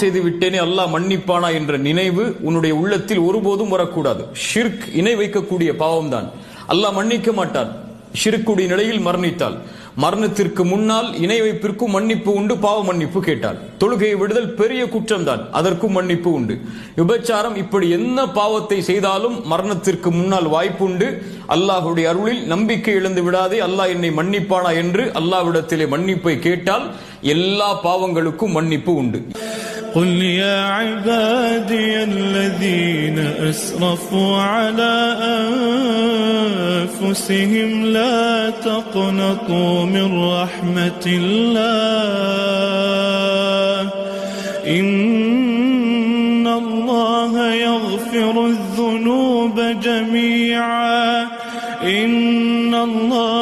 செய்து விட்டேனே அல்லாஹ் மன்னிப்பானா என்ற நினைவு உன்னுடைய உள்ளத்தில் ஒருபோதும் வரக்கூடாது. ஷிர்க் இணை வைக்கக்கூடிய பாவம் தான். அல்லாஹ் மன்னிக்க மாட்டான் ஷிர்க்குடைய நிலையில் மரணித்தால். மரணத்திற்கு முன்னால் இணை வைப்பிற்கும் மன்னிப்பு உண்டு, பாவ மன்னிப்பு கேட்டால். தொழுகையை விடுதல் பெரிய குற்றம் தான், அதற்கும் மன்னிப்பு உண்டு. விபச்சாரம், இப்படி என்ன பாவத்தை செய்தாலும் மரணத்திற்கு முன்னால் வாய்ப்பு உண்டு. அல்லாஹுடைய அருளில் நம்பிக்கை இழந்து விடாதே, அல்லாஹ் என்னை மன்னிப்பானா என்று அல்லாஹ்விடத்திலே மன்னிப்பை கேட்டால் எல்லா பாவங்களுக்கும் மன்னிப்பு உண்டு. قل يا عبادي الذين أسرفوا على أنفسهم لا تقنطوا من رحمة الله إن الله يغفر الذنوب جميعا إن الله